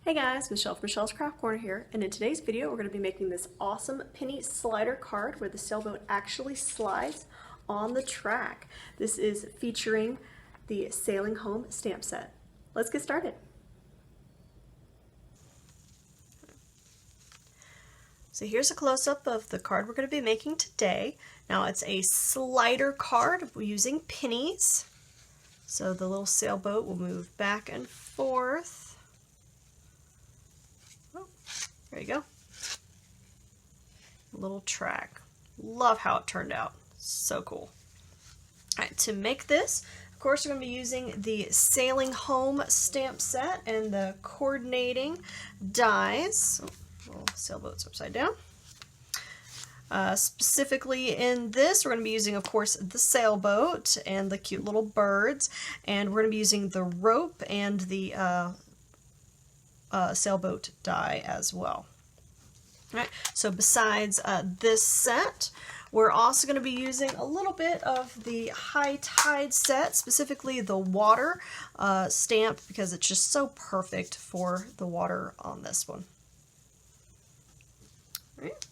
Hey guys, Michelle from Michelle's Craft Corner here, and in today's video we're going to be making this awesome penny slider card where the sailboat actually slides on the track. This is featuring the Sailing Home stamp set. Let's get started. So here's a close-up of the card we're going to be making today. Now it's a slider card using pennies. So the little sailboat will move back and forth. There you go. A little track. Love how it turned out. So cool. Alright, to make this, of course, we're going to be using the Sailing Home stamp set and the coordinating dies. Oh, little sailboat's upside down. Specifically in this, we're going to be using, of course, the sailboat and the cute little birds, and we're going to be using the rope and the sailboat die as well. All right, so besides this set, we're also going to be using a little bit of the high tide set, specifically the water stamp, because it's just so perfect for the water on this one. All right.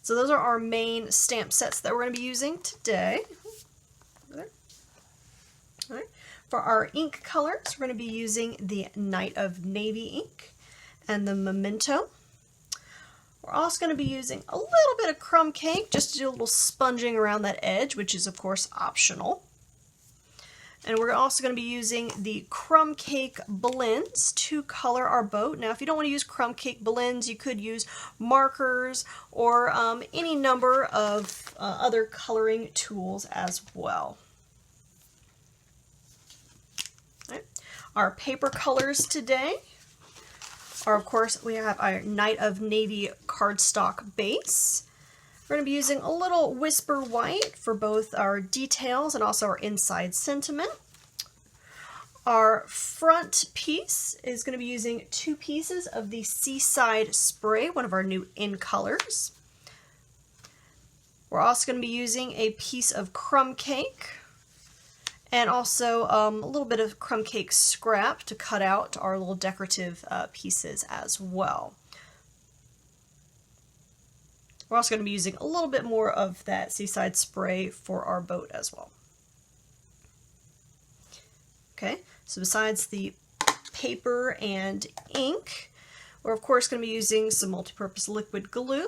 So those are our main stamp sets that we're going to be using today. All right. For our ink colors, we're going to be using the Night of Navy ink and the Memento. We're also going to be using a little bit of crumb cake just to do a little sponging around that edge, which is of course optional. And we're also going to be using the crumb cake blends to color our boat. Now if you don't want to use crumb cake blends, you could use markers or any number of other coloring tools as well. Our paper colors today are, of course, we have our Night of Navy cardstock base. We're going to be using a little Whisper White for both our details and also our inside sentiment. Our front piece is going to be using 2 pieces of the Seaside Spray, one of our new in colors. We're also going to be using a piece of crumb cake, and also a little bit of crumb cake scrap to cut out our little decorative pieces as well. We're also going to be using a little bit more of that Seaside Spray for our boat as well. Okay, so besides the paper and ink, we're of course going to be using some multi-purpose liquid glue.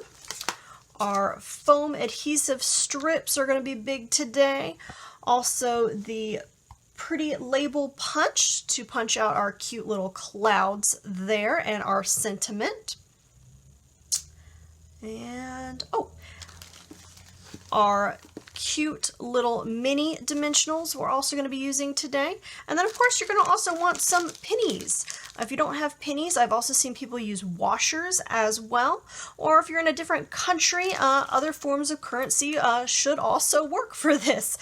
Our foam adhesive strips are going to be big today. Also the pretty label punch to punch out our cute little clouds there and our sentiment. And our cute little mini dimensionals we're also going to be using today. And then of course you're going to also want some pennies. If you don't have pennies, I've also seen people use washers as well. Or if you're in a different country, other forms of currency should also work for this.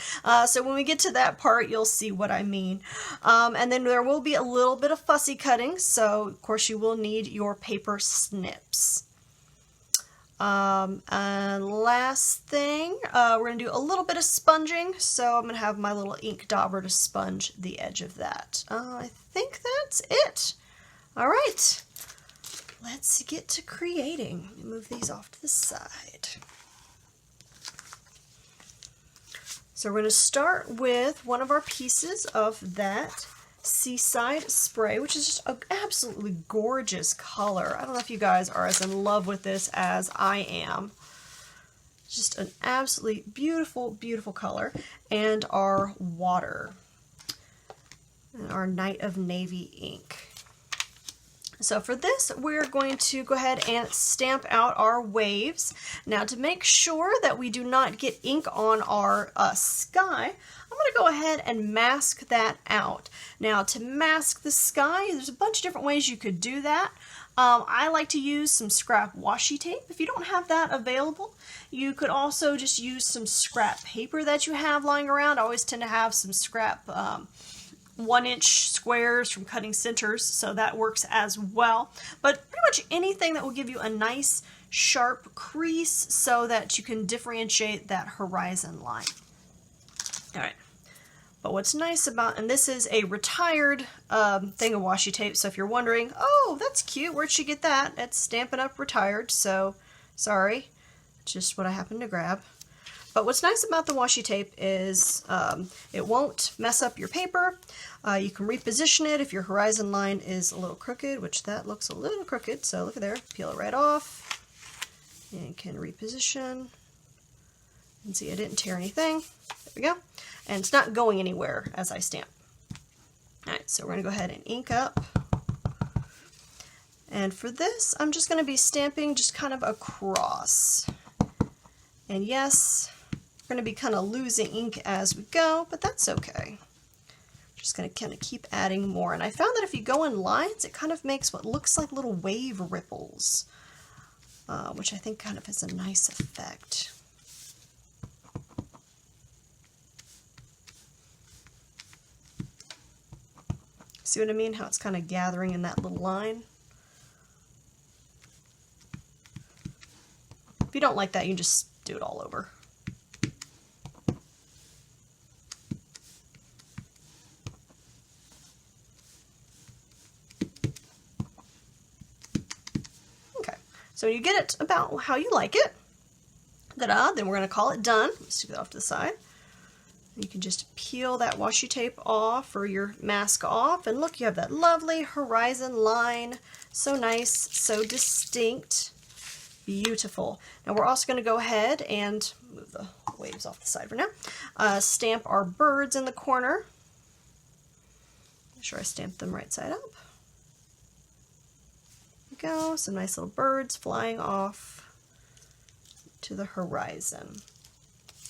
So when we get to that part, you'll see what I mean. And then there will be a little bit of fussy cutting, so of course you will need your paper snips. And last thing, we're going to do a little bit of sponging, so I'm going to have my little ink dauber to sponge the edge of that. I think that's it. All right, let's get to creating. Let me move these off to the side. So we're going to start with one of our pieces of that Seaside Spray, which is just an absolutely gorgeous color. I don't know if you guys are as in love with this as I am. Just an absolutely beautiful, beautiful color. And our water. And our Night of Navy ink. So for this, we're going to go ahead and stamp out our waves. Now to make sure that we do not get ink on our sky, I'm going to go ahead and mask that out. Now to mask the sky, there's a bunch of different ways you could do that. I like to use some scrap washi tape. If you don't have that available, you could also just use some scrap paper that you have lying around. I always tend to have some scrap 1-inch squares from cutting centers, so that works as well. But pretty much anything that will give you a nice sharp crease so that you can differentiate that horizon line. All right. But what's nice about, and this is a retired thing of washi tape, so if you're wondering, oh, that's cute, where'd she get that? It's Stampin' Up! Retired, so sorry, just what I happened to grab. But what's nice about the washi tape is it won't mess up your paper. You can reposition it if your horizon line is a little crooked, which that looks a little crooked, so look at there, peel it right off, and can reposition. And see, I didn't tear anything. There we go. And it's not going anywhere as I stamp. Alright, so we're going to go ahead and ink up. And for this, I'm just going to be stamping just kind of across. And yes, we're going to be kind of losing ink as we go, but that's okay. Just going to kind of keep adding more. And I found that if you go in lines, it kind of makes what looks like little wave ripples, which I think kind of has a nice effect. See what I mean? How it's kind of gathering in that little line. If you don't like that, you can just do it all over. Okay, so you get it about how you like it. Ta-da, then we're going to call it done. Let's take that off to the side. You can just peel that washi tape off or your mask off, and look, you have that lovely horizon line. So nice, so distinct, beautiful. Now we're also going to go ahead and move the waves off the side for now. Stamp our birds in the corner. Make sure I stamp them right side up. There we go, some nice little birds flying off to the horizon.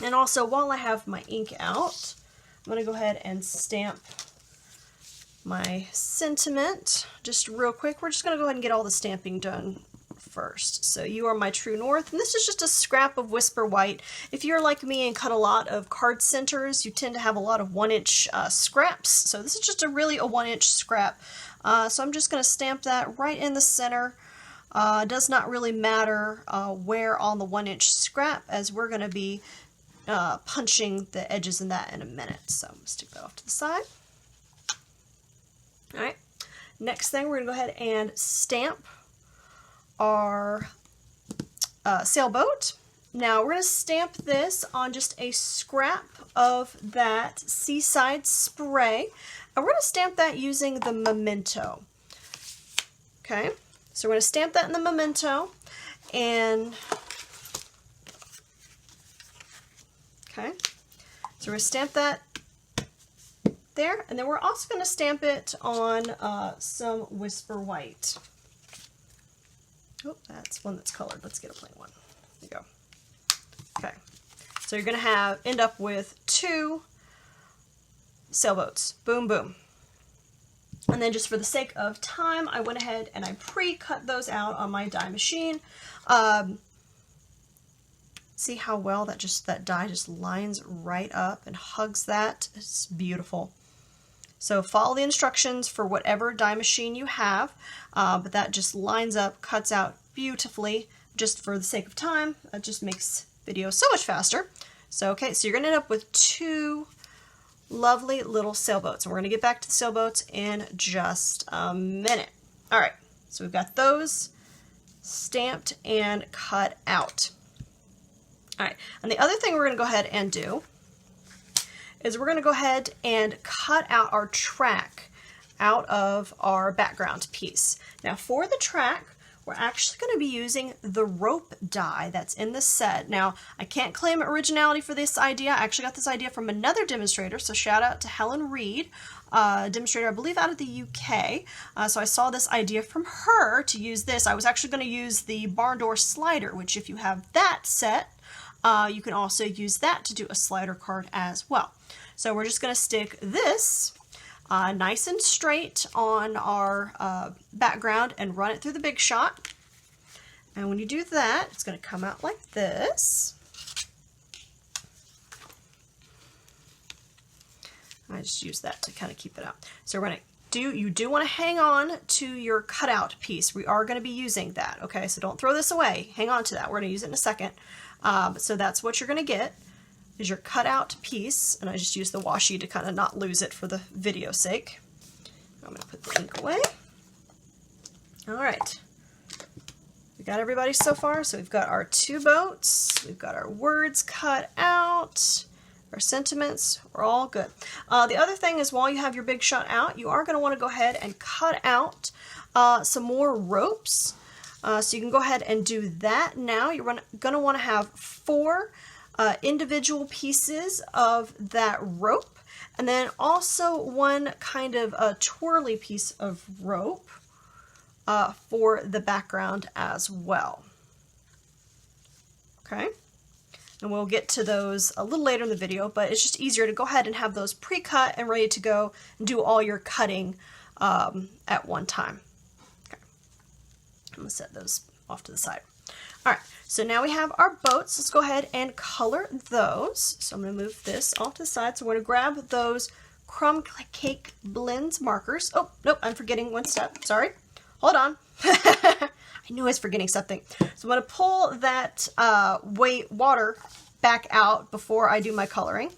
And also, while I have my ink out, I'm going to go ahead and stamp my sentiment just real quick. We're just going to go ahead and get all the stamping done first. So you are my true north, and this is just a scrap of Whisper White. If you're like me and cut a lot of card centers, you tend to have a lot of 1-inch scraps. So this is just a 1-inch scrap. So I'm just going to stamp that right in the center. Does not really matter where on the 1-inch scrap, as we're going to be punching the edges in that in a minute. So I'm going to stick that off to the side. Alright, next thing we're going to go ahead and stamp our sailboat. Now we're going to stamp this on just a scrap of that Seaside spray, and we're going to stamp that using the Memento. Okay, so we're going to stamp that in the Memento, and okay, so we're going to stamp that there, and then we're also going to stamp it on some Whisper White. Oh, that's one that's colored. Let's get a plain one. There you go. Okay, so you're going to end up with 2 sailboats. Boom, boom. And then just for the sake of time, I went ahead and I pre-cut those out on my die machine. See how well that die just lines right up and hugs that? It's beautiful. So follow the instructions for whatever die machine you have, but that just lines up, cuts out beautifully. Just for the sake of time, that just makes video so much faster. So okay, so you're going to end up with 2 lovely little sailboats, and we're going to get back to the sailboats in just a minute. All right, so we've got those stamped and cut out. All right, and the other thing we're going to go ahead and do is we're going to go ahead and cut out our track out of our background piece. Now for the track, we're actually going to be using the rope die that's in the set. Now, I can't claim originality for this idea. I actually got this idea from another demonstrator, so shout out to Helen Reed, demonstrator, I believe, out of the UK. So I saw this idea from her to use this. I was actually going to use the barn door slider, which if you have that set, you can also use that to do a slider card as well. So we're just going to stick this nice and straight on our background and run it through the Big Shot. And when you do that, it's going to come out like this. I just use that to kind of keep it out. So we're going to you do want to hang on to your cutout piece. We are going to be using that, okay? So don't throw this away. Hang on to that. We're going to use it in a second. So that's what you're going to get. is your cutout piece, and I just use the washi to kind of not lose it for the video sake. I'm going to put the ink away. All right. We got everybody so far. So we've got our 2 boats. We've got our words cut out. Our sentiments. We're all good. The other thing is while you have your big shot out, you are going to want to go ahead and cut out some more ropes. So you can go ahead and do that now. You're going to want to have 4 individual pieces of that rope. And then also one kind of a twirly piece of rope for the background as well. Okay, and we'll get to those a little later in the video, but it's just easier to go ahead and have those pre-cut and ready to go and do all your cutting at one time. Okay, I'm going to set those off to the side. All right, so now we have our boats. Let's go ahead and color those. So I'm going to move this off to the side. So we're going to grab those crumb cake blends markers. Oh, nope, I'm forgetting one step. Sorry. Hold on. I knew I was forgetting something. So I'm going to pull that water back out before I do my coloring,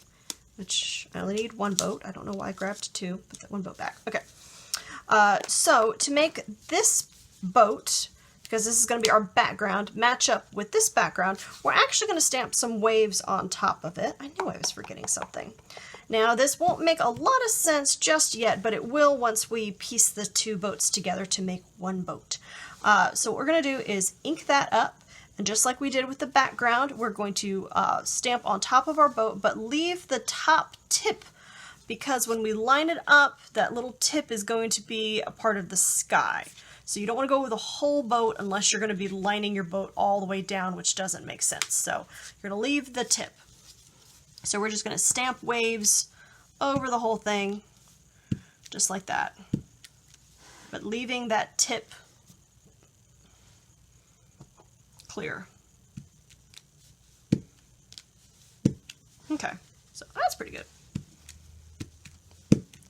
which I only need 1 boat. I don't know why I grabbed 2. Put that 1 boat back. Okay. So to make this boat, because this is going to be our background, match up with this background, we're actually going to stamp some waves on top of it. I knew I was forgetting something. Now this won't make a lot of sense just yet, but it will once we piece the 2 boats together to make 1 boat. So what we're going to do is ink that up, and just like we did with the background, we're going to stamp on top of our boat, but leave the top tip, because when we line it up, that little tip is going to be a part of the sky. So you don't want to go with a whole boat unless you're going to be lining your boat all the way down, which doesn't make sense. So you're going to leave the tip. So we're just going to stamp waves over the whole thing, just like that. But leaving that tip clear. Okay, so that's pretty good.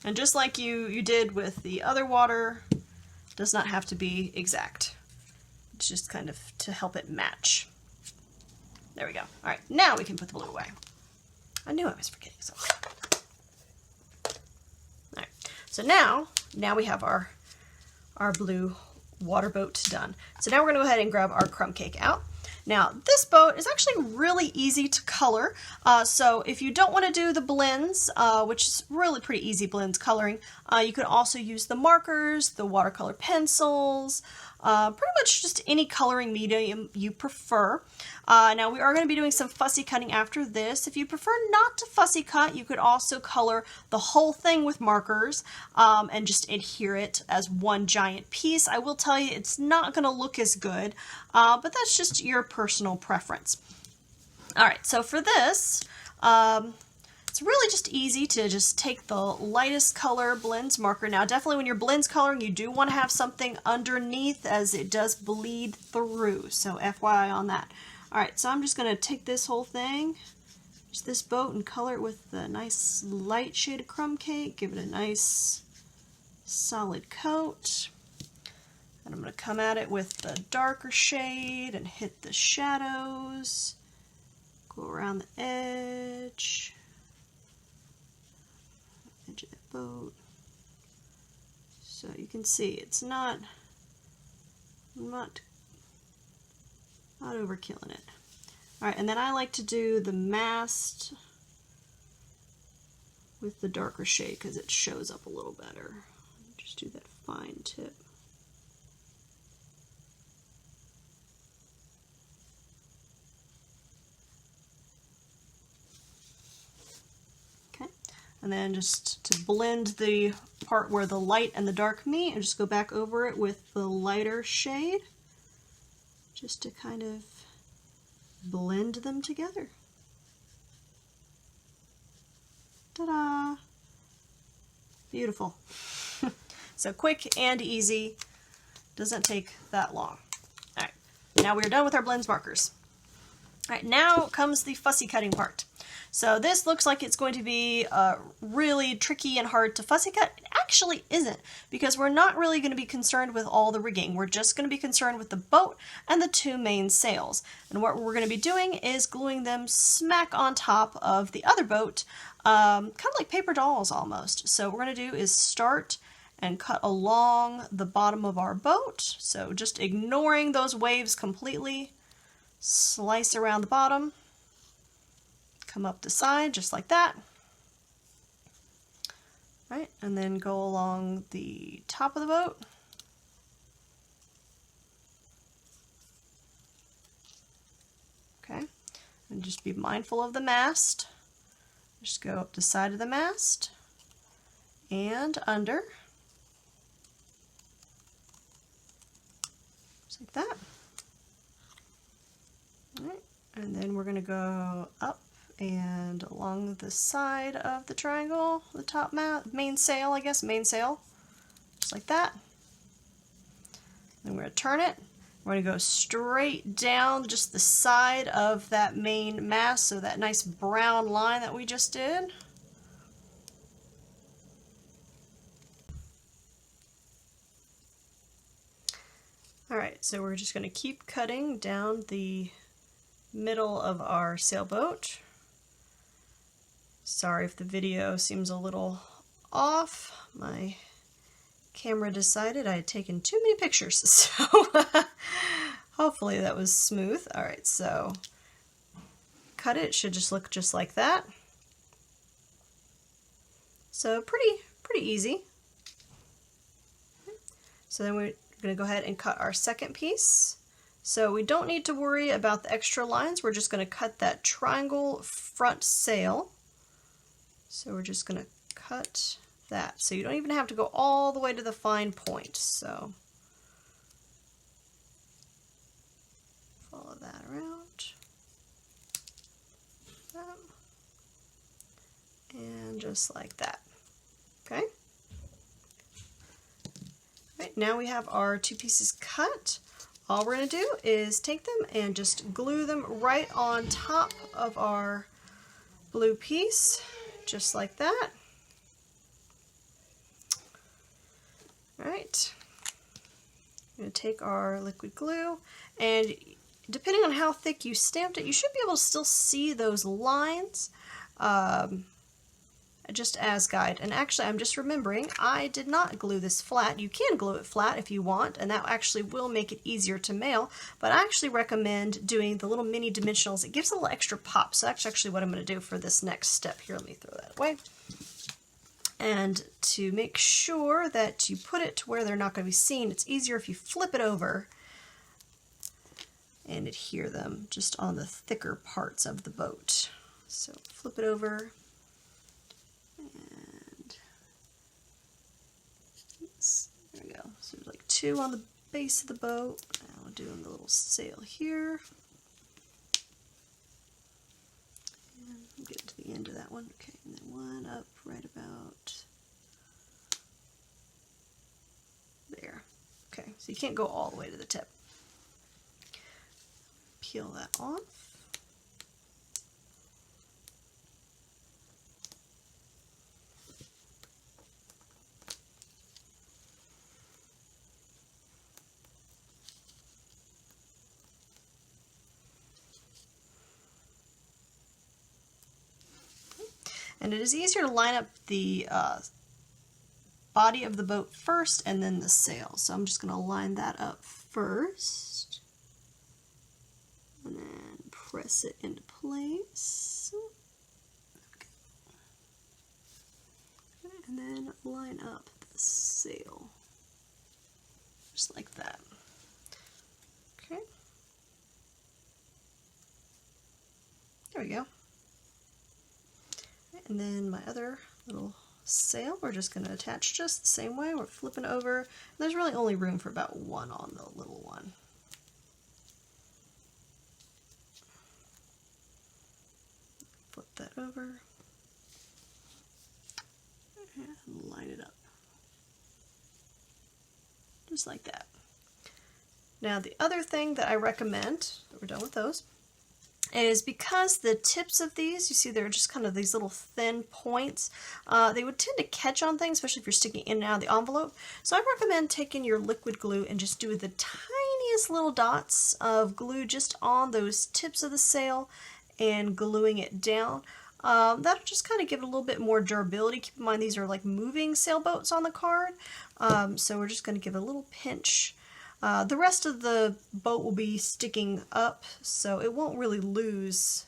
And just like you did with the other water, does not have to be exact. It's just kind of to help it match. There we go. All right, now we can put the blue away. I knew I was forgetting something. All right, so now we have our blue water boat done. So now we're gonna go ahead and grab our crumb cake out. Now this boat is actually really easy to color. So if you don't want to do the blends, which is really pretty easy blends coloring, you could also use the markers, the watercolor pencils, pretty much just any coloring medium you prefer. Now we are going to be doing some fussy cutting after this. If you prefer not to fussy cut, you could also color the whole thing with markers and just adhere it as one giant piece. I will tell you it's not going to look as good, but that's just your personal preference. Alright, so for this, it's really just easy to just take the lightest color blends marker. Now definitely when you're blends coloring, you do want to have something underneath as it does bleed through, so FYI on that. Alright, so I'm just going to take this whole thing, just this boat, and color it with a nice light shade of crumb cake, give it a nice solid coat. And I'm going to come at it with the darker shade and hit the shadows, go around the edge of that boat. So you can see it's not overkilling it. Alright, and then I like to do the mast with the darker shade because it shows up a little better. Just do that fine tip. Okay, and then just to blend the part where the light and the dark meet, and just go back over it with the lighter shade, just to kind of blend them together. Ta-da! Beautiful. So quick and easy, doesn't take that long. Alright, now we're done with our blends markers. Alright, now comes the fussy cutting part. So this looks like it's going to be really tricky and hard to fussy cut. It actually isn't, because we're not really going to be concerned with all the rigging. We're just going to be concerned with the boat and the two main sails. And what we're going to be doing is gluing them smack on top of the other boat, kind of like paper dolls almost. So what we're going to do is start and cut along the bottom of our boat. So just ignoring those waves completely. Slice around the bottom. Come up the side just like that. Right, and then go along the top of the boat. Okay, and just be mindful of the mast. Just go up the side of the mast and under. Just like that. All right, and then we're going to go up and along the side of the triangle, the top main sail, I guess, main sail, just like that. Then we're going to turn it. We're going to go straight down just the side of that main mast, so that nice brown line that we just did. Alright, so we're just going to keep cutting down the middle of our sailboat. Sorry if the video seems a little off. My camera decided I had taken too many pictures, so hopefully that was smooth. Alright, so cut it. It should just look just like that. So pretty easy. So then we're going to go ahead and cut our second piece. So we don't need to worry about the extra lines. We're just going to cut that triangle front sail. So we're just going to cut that. So you don't even have to go all the way to the fine point. So follow that around. And just like that. Okay. Right, now we have our two pieces cut. All we're going to do is take them and just glue them right on top of our blue piece. Just like that. Alright, I'm going to take our liquid glue, and depending on how thick you stamped it, you should be able to still see those lines just as guide. And actually, I'm just remembering, I did not glue this flat. You can glue it flat if you want, and that actually will make it easier to mail, but I actually recommend doing the little mini dimensionals. It gives a little extra pop, so that's actually what I'm going to do for this next step. Here, let me throw that away. And to make sure that you put it to where they're not going to be seen, it's easier if you flip it over and adhere them just on the thicker parts of the boat. So flip it over. There we go. So there's like two on the base of the boat. Now we're doing the little sail here. And we'll get to the end of that one. Okay, and then one up right about there. Okay, so you can't go all the way to the tip. Peel that off. And it is easier to line up the body of the boat first and then the sail. So I'm just going to line that up first. And then press it into place. Okay. And then line up the sail. Just like that. Okay. There we go. And then my other little sail, we're just going to attach just the same way. We're flipping over. And there's really only room for about one on the little one. Flip that over and line it up. Just like that. Now the other thing that I recommend, that we're done with those, is because the tips of these, you see they're just kind of these little thin points, they would tend to catch on things, especially if you're sticking in and out of the envelope. So I recommend taking your liquid glue and just do the tiniest little dots of glue just on those tips of the sail and gluing it down. That'll just kind of give it a little bit more durability. Keep in mind these are like moving sailboats on the card, so we're just going to give it a little pinch. The rest of the boat will be sticking up, so it won't really lose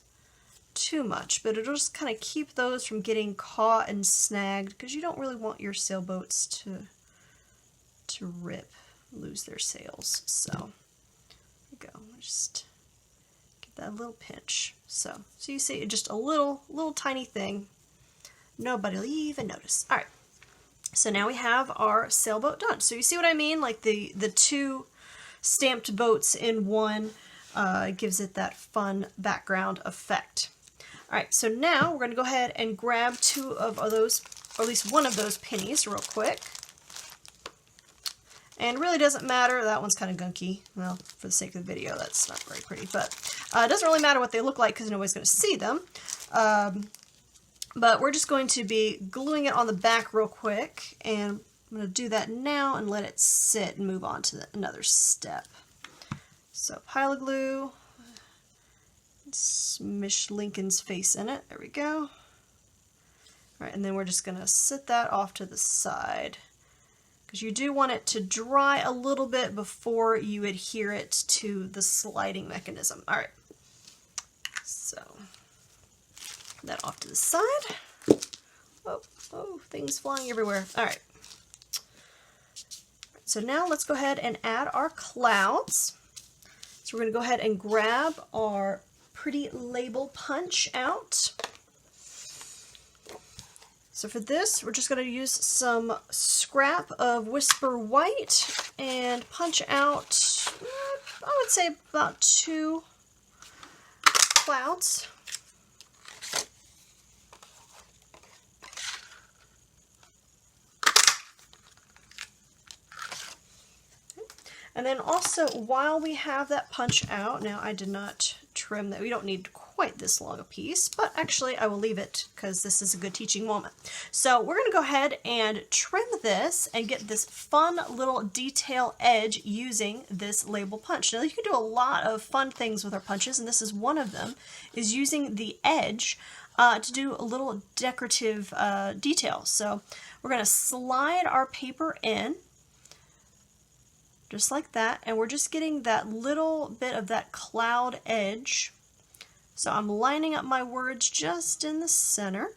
too much, but it'll just kind of keep those from getting caught and snagged, because you don't really want your sailboats to lose their sails. So there you go. Just give that a little pinch. So you see just a little tiny thing. Nobody will even notice. All right. So now we have our sailboat done. So you see what I mean? Like the two stamped boats in one gives it that fun background effect. All right, so now we're going to go ahead and grab two of those, or at least one of those pennies real quick. And it really doesn't matter. That one's kind of gunky. Well, for the sake of the video, that's not very pretty. But it doesn't really matter what they look like because nobody's going to see them. But we're just going to be gluing it on the back real quick, and I'm going to do that now and let it sit and move on to another step. So pile of glue, smish Lincoln's face in it, there we go. All right, and then we're just going to sit that off to the side, because you do want it to dry a little bit before you adhere it to the sliding mechanism. All right, so that off to the side. Oh, things flying everywhere. All right. So now let's go ahead and add our clouds. So we're going to go ahead and grab our pretty label punch out. So for this, we're just going to use some scrap of Whisper White and punch out, I would say about 2 clouds. And then also, while we have that punch out, now I did not trim that. We don't need quite this long a piece, but actually I will leave it because this is a good teaching moment. So we're going to go ahead and trim this and get this fun little detail edge using this label punch. Now you can do a lot of fun things with our punches, and this is one of them, is using the edge to do a little decorative detail. So we're going to slide our paper in, just like that, and we're just getting that little bit of that cloud edge. So I'm lining up my words just in the center,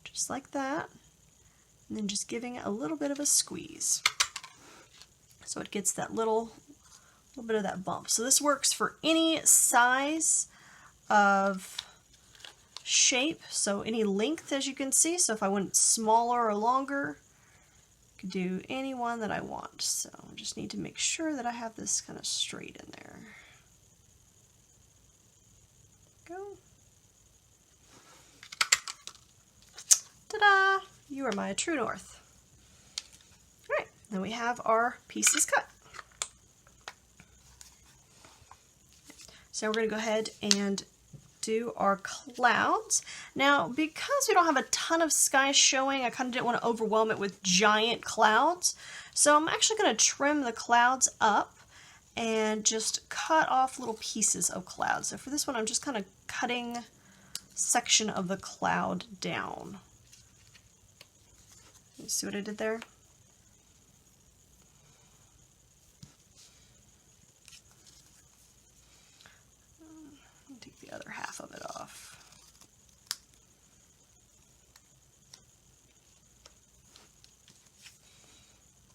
just like that, and then just giving it a little bit of a squeeze. So it gets that little bit of that bump. So this works for any size of shape, so any length, as you can see. So if I went smaller or longer, could do any one that I want. So I just need to make sure that I have this kind of straight in there. Go. Ta-da! You are my true north. All right, then we have our pieces cut. So we're going to go ahead and do our clouds. Now, because we don't have a ton of sky showing, I kind of didn't want to overwhelm it with giant clouds. So I'm actually going to trim the clouds up and just cut off little pieces of clouds. So for this one, I'm just kind of cutting a section of the cloud down. You see what I did there? Take the other half of it off.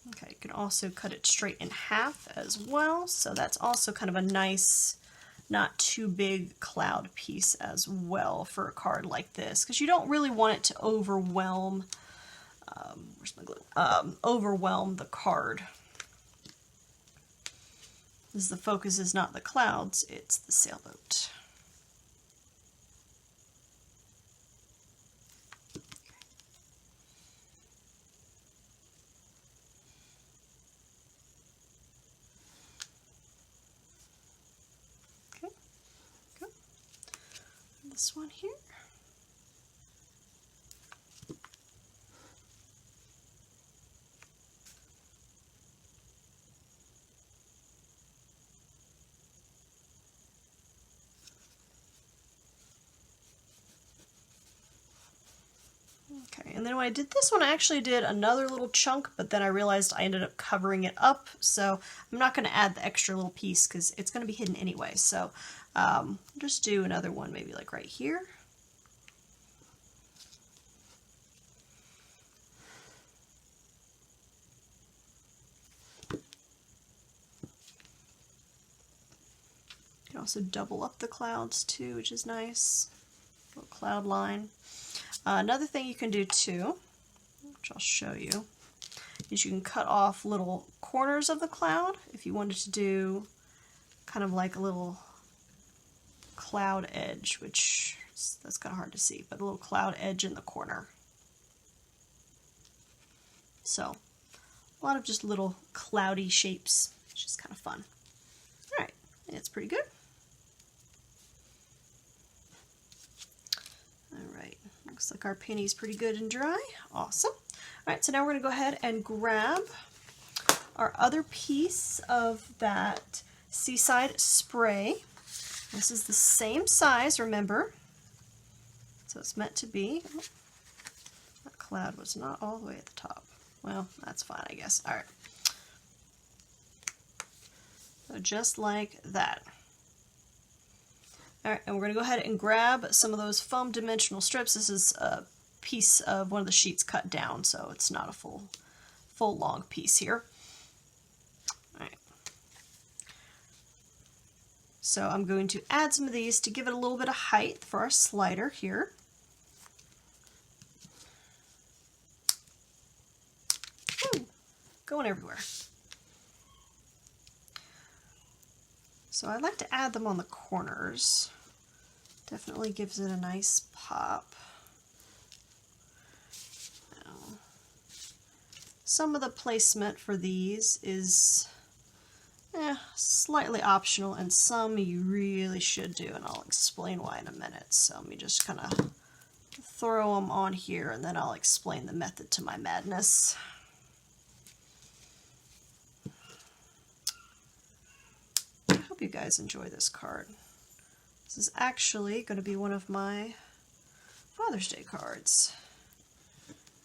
Okay, you can also cut it straight in half as well, so that's also kind of a nice, not too big cloud piece as well for a card like this, because you don't really want it to overwhelm, where's my glue? Overwhelm the card. Because the focus is not the clouds, it's the sailboat. this one here. Okay, and then when I did this one, I actually did another little chunk, but then I realized I ended up covering it up, so I'm not going to add the extra little piece because it's going to be hidden anyway. So just do another one maybe like right here. You can also double up the clouds too, which is nice. Little cloud line. Another thing you can do too, which I'll show you, is you can cut off little corners of the cloud if you wanted to do kind of like a little cloud edge, which that's kind of hard to see, but a little cloud edge in the corner. So a lot of just little cloudy shapes, which is kind of fun. All right, and it's pretty good. All right, looks like our penny's pretty good and dry. Awesome. All right, so now we're going to go ahead and grab our other piece of that Seaside spray. This is the same size, remember, so it's meant to be. Oh, that cloud was not all the way at the top. Well, that's fine, I guess. All right. So just like that. All right, and we're going to go ahead and grab some of those foam dimensional strips. This is a piece of one of the sheets cut down, so it's not a full long piece here. All right. So I'm going to add some of these to give it a little bit of height for our slider here. Woo, going everywhere. So I like to add them on the corners. Definitely gives it a nice pop. Now, some of the placement for these is slightly optional, and some you really should do, and I'll explain why in a minute. So let me just kind of throw them on here, and then I'll explain the method to my madness. I hope you guys enjoy this card. This is actually going to be one of my Father's Day cards.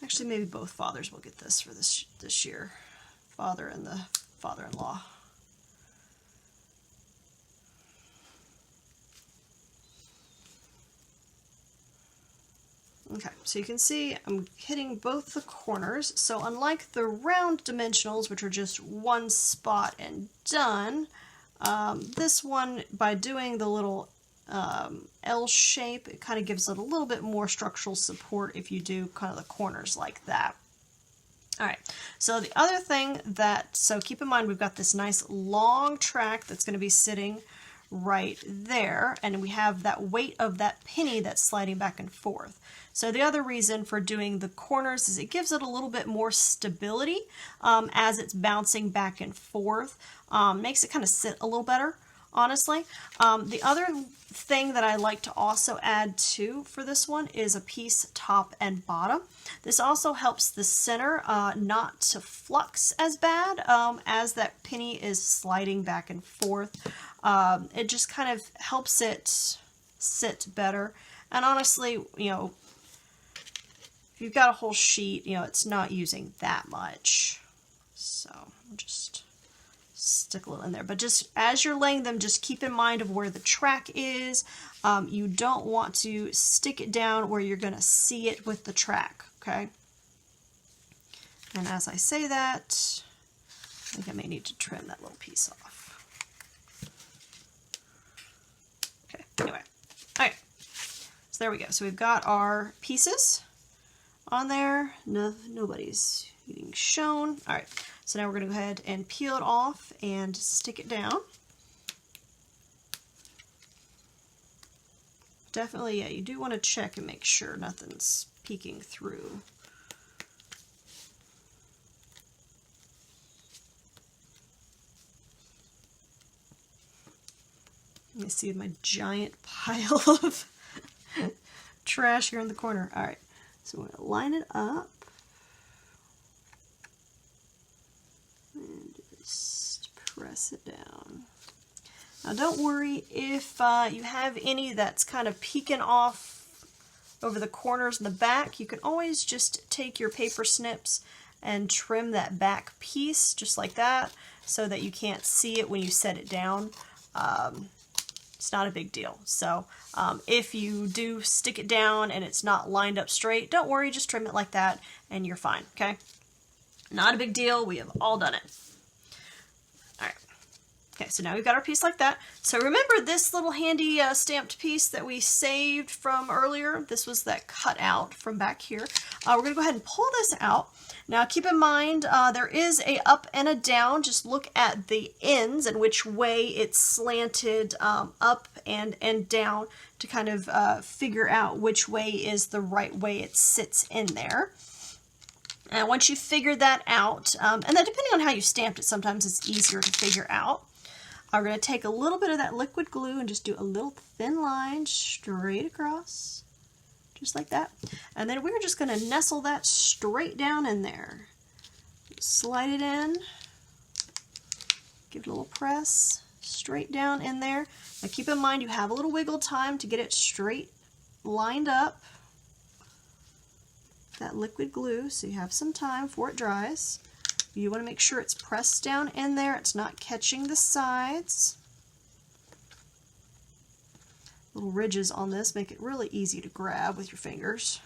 Actually, maybe both fathers will get this for this year. Father and the father-in-law. Okay, so you can see I'm hitting both the corners. So unlike the round dimensionals, which are just one spot and done, this one, by doing the little L shape, it kind of gives it a little bit more structural support if you do kind of the corners like that. All right, so the other thing so keep in mind we've got this nice long track that's going to be sitting right there, and we have that weight of that penny that's sliding back and forth. So the other reason for doing the corners is it gives it a little bit more stability as it's bouncing back and forth. Makes it kind of sit a little better, honestly. The other thing that I like to also add to for this one is a piece top and bottom. This also helps the center not to flux as bad as that penny is sliding back and forth. It just kind of helps it sit better. And honestly, you know, if you've got a whole sheet, you know, it's not using that much. So I'll just stick a little in there. But just as you're laying them, just keep in mind of where the track is. You don't want to stick it down where you're going to see it with the track, okay? And as I say that, I think I may need to trim that little piece off. Okay, anyway. All right, so there we go. So we've got our pieces on there. No, nobody's being shown. All right, so now we're going to go ahead and peel it off and stick it down. Definitely, yeah, you do want to check and make sure nothing's peeking through. You see my giant pile of trash here in the corner. All right, so we're gonna line it up and just press it down. Now don't worry if you have any that's kind of peeking off over the corners in the back. You can always just take your paper snips and trim that back piece just like that so that you can't see it when you set it down. It's not a big deal. So if you do stick it down and it's not lined up straight, don't worry, just trim it like that and you're fine, okay? Not a big deal. We have all done it. All right. Okay, so now we've got our piece like that. So remember this little handy stamped piece that we saved from earlier? This was that cut out from back here. We're going to go ahead and pull this out. Now keep in mind there is a up and a down. Just look at the ends and which way it's slanted up and down to kind of figure out which way is the right way it sits in there. And once you figure that out, and then depending on how you stamped it, sometimes it's easier to figure out. I'm going to take a little bit of that liquid glue and just do a little thin line straight across, just like that. And then we're just going to nestle that straight down in there. Slide it in, give it a little press, straight down in there. Now keep in mind you have a little wiggle time to get it straight lined up. That liquid glue, so you have some time before it dries. You want to make sure it's pressed down in there, it's not catching the sides. Little ridges on this make it really easy to grab with your fingers.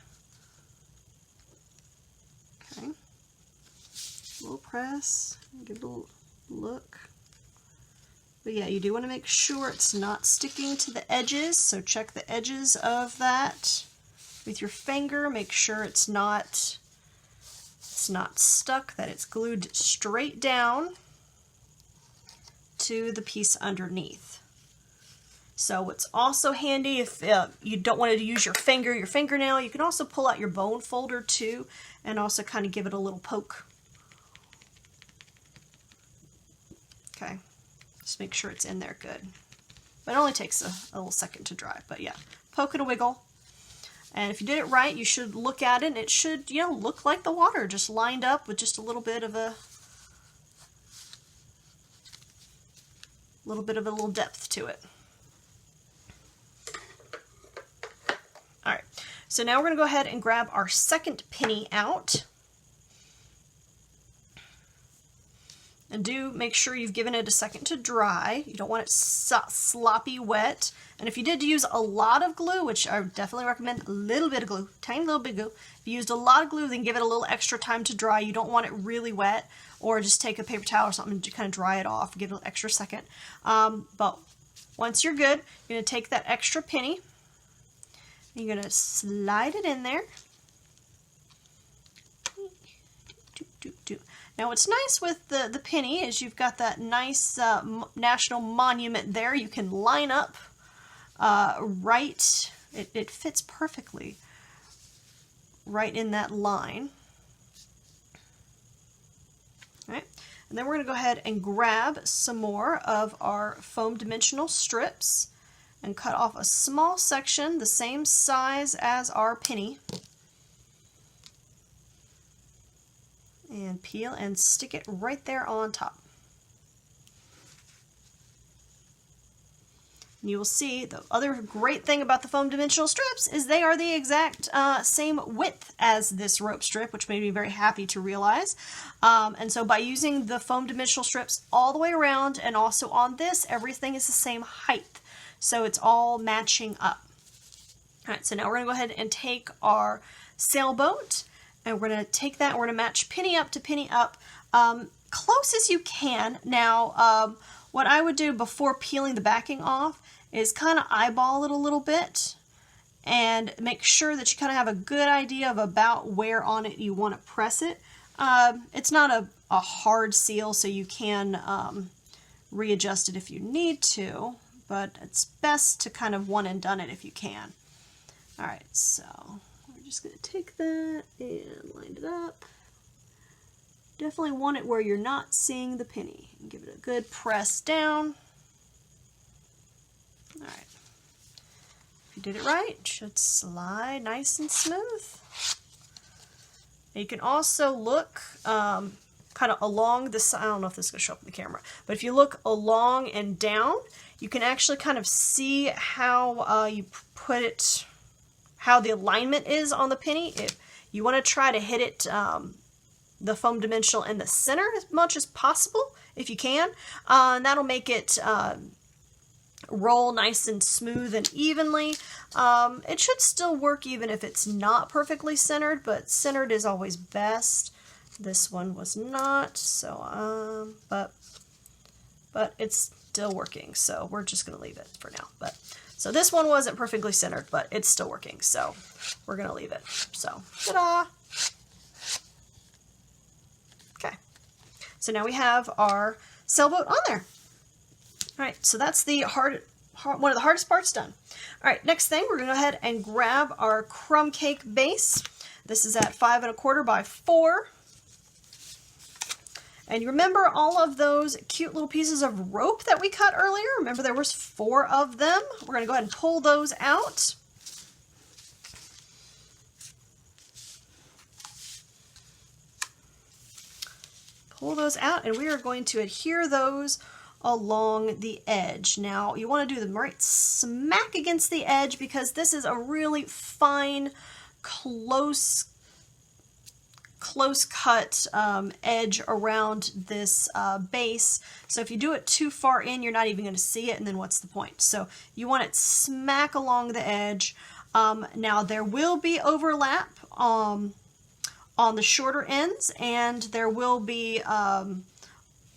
Okay. A little press, give it a little look. But yeah, you do want to make sure it's not sticking to the edges, so check the edges of that with your finger. Make sure it's not stuck, that it's glued straight down to the piece underneath. So what's also handy, if you don't want to use your fingernail, you can also pull out your bone folder too and also kind of give it a little poke. Okay, just make sure it's in there good. But it only takes a little second to dry, but yeah, poke and a wiggle. And if you did it right, you should look at it and it should, you know, look like the water, just lined up with just a little bit of a little depth to it. All right, so now we're going to go ahead and grab our second penny out. And do make sure you've given it a second to dry. You don't want it sloppy wet. And if you did use a lot of glue, which I would definitely recommend a little bit of glue, tiny little bit of glue. If you used a lot of glue, then give it a little extra time to dry. You don't want it really wet, or just take a paper towel or something to kind of dry it off, give it an extra second. But once you're good, you're going to take that extra penny, and you're going to slide it in there. Now what's nice with the penny is you've got that nice national monument there. You can line up right, it fits perfectly right in that line. All right, and then we're going to go ahead and grab some more of our foam dimensional strips and cut off a small section the same size as our penny. And peel and stick it right there on top. And you will see the other great thing about the foam dimensional strips is they are the exact same width as this rope strip, which made me very happy to realize. And so by using the foam dimensional strips all the way around and also on this, everything is the same height. So it's all matching up. All right, so now we're going to go ahead and take our sailboat, and we're going to take that and we're going to match penny up to penny up, close as you can. Now, what I would do before peeling the backing off is kind of eyeball it a little bit and make sure that you kind of have a good idea of about where on it you want to press it. It's not a hard seal, so you can readjust it if you need to, but it's best to kind of one and done it if you can. All right, so we're just going to take that and line it up. Definitely want it where you're not seeing the penny. And give it a good press down. All right. If you did it right. It should slide nice and smooth. You can also look kind of along the side. I don't know if this is going to show up in the camera, but if you look along and down, you can actually kind of see how you put it, how the alignment is on the penny. If you want to try to hit it, the foam dimensional in the center as much as possible, if you can, and that'll make it roll nice and smooth and evenly. It should still work even if it's not perfectly centered, but centered is always best. This one was not, so but it's still working, so we're just gonna leave it for now. But so this one wasn't perfectly centered, but it's still working, so we're gonna leave it. So ta-da! Okay, so now we have our sailboat on there. All right, so that's the one of the hardest parts done. All right, next thing, we're gonna go ahead and grab our crumb cake base. This is at 5 1/4 by 4. And you remember all of those cute little pieces of rope that we cut earlier? Remember there was 4 of them? We're gonna go ahead and pull those out. Pull those out, and we are going to adhere those along the edge. Now you want to do them right smack against the edge because this is a really fine, close cut edge around this base. So if you do it too far in, you're not even going to see it, and then what's the point? So you want it smack along the edge. Now there will be overlap on the shorter ends, and there will be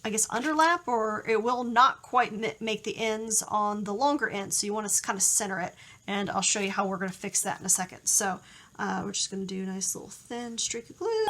I guess underlap, or it will not quite make the ends on the longer ends. So you want to kind of center it, and I'll show you how we're going to fix that in a second. So we're just going to do a nice little thin streak of glue.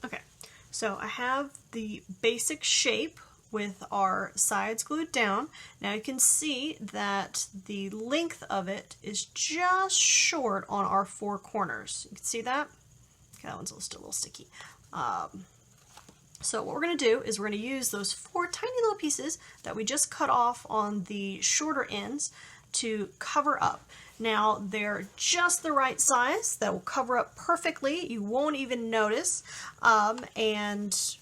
Okay, so I have the basic shape with our sides glued down. Now you can see that the length of it is just short on our 4 corners. You can see that? Okay, that one's still a little sticky. So what we're going to do is we're going to use those 4 tiny little pieces that we just cut off on the shorter ends to cover up. Now they're just the right size that will cover up perfectly. You won't even notice, and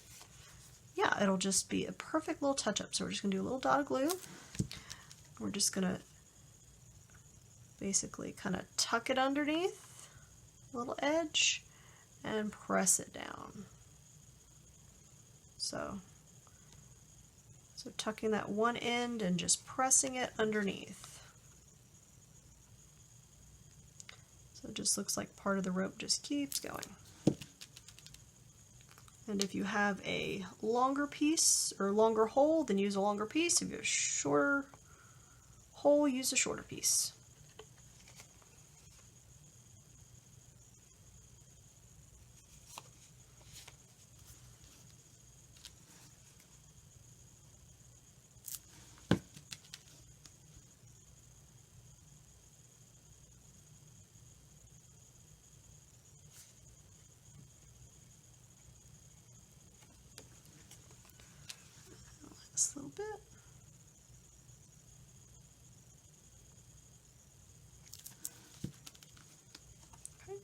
yeah, it'll just be a perfect little touch-up. So we're just going to do a little dot of glue. We're just going to basically kind of tuck it underneath the little edge and press it down. So tucking that one end and just pressing it underneath. So it just looks like part of the rope just keeps going. And if you have a longer piece or longer hole, then use a longer piece. If you have a shorter hole, use a shorter piece. A little bit. Okay.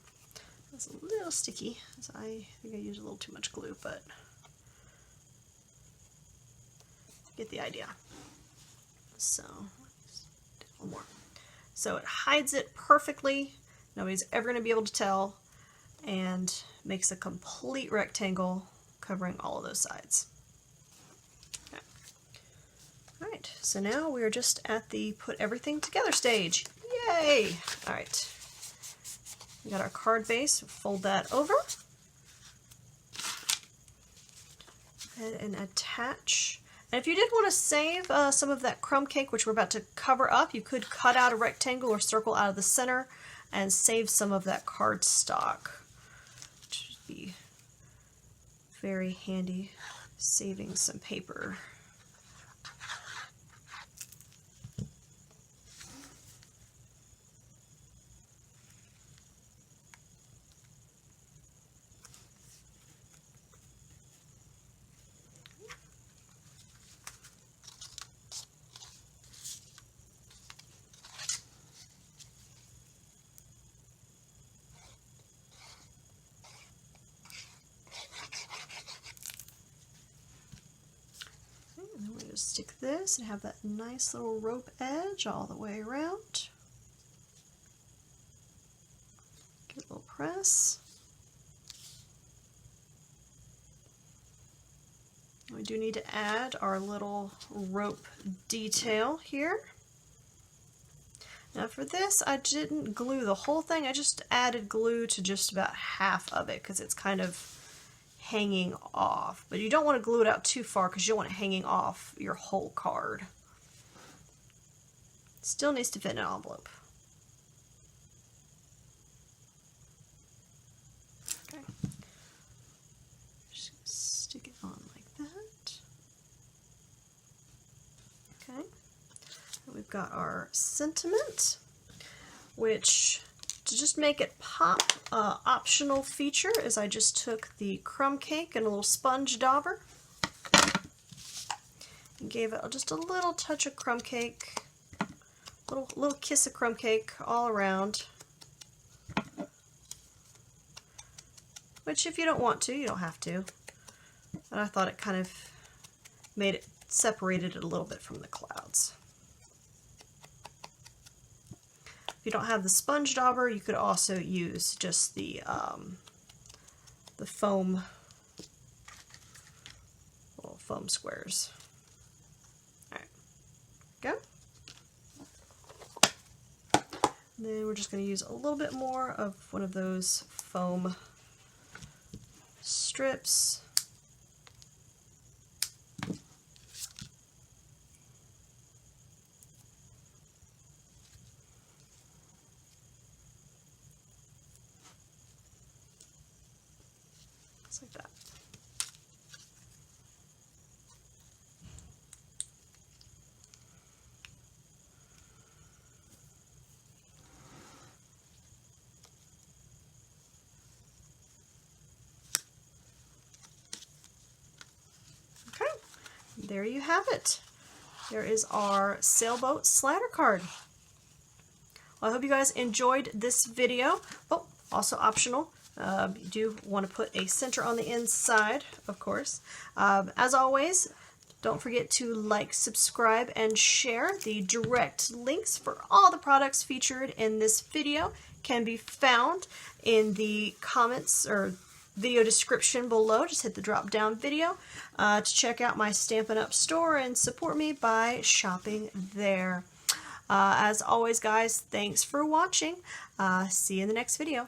That's a little sticky, as I think I used a little too much glue, but get the idea. So, a little more. So it hides it perfectly. Nobody's ever going to be able to tell, and makes a complete rectangle covering all of those sides. Alright, so now we're just at the put everything together stage. Yay! Alright, we got our card base, fold that over. Go ahead and attach. And if you did want to save some of that crumb cake, which we're about to cover up, you could cut out a rectangle or circle out of the center and save some of that cardstock, which would be very handy, saving some paper. And then we're going to stick this and have that nice little rope edge all the way around. Give it a little press. We do need to add our little rope detail here. Now for this, I didn't glue the whole thing, I just added glue to just about half of it because it's kind of hanging off. But you don't want to glue it out too far because you don't want it hanging off your whole card. Still needs to fit in an envelope. Okay. Just stick it on like that. Okay. And we've got our sentiment, which to just make it pop, optional feature is I just took the crumb cake and a little sponge dauber and gave it just a little touch of crumb cake, little kiss of crumb cake all around. Which if you don't want to, you don't have to. But I thought it kind of made it, separated it a little bit from the clouds. If you don't have the sponge dauber, you could also use just the foam, little foam squares. All right, go. And then we're just going to use a little bit more of one of those foam strips. Like that. Okay, there you have it. There is our sailboat slider card. Well, I hope you guys enjoyed this video. Oh, also optional. You do want to put a center on the inside, of course. As always, don't forget to like, subscribe, and share. The direct links for all the products featured in this video can be found in the comments or video description below. Just hit the drop down video to check out my Stampin' Up! Store and support me by shopping there. As always, guys, thanks for watching. See you in the next video.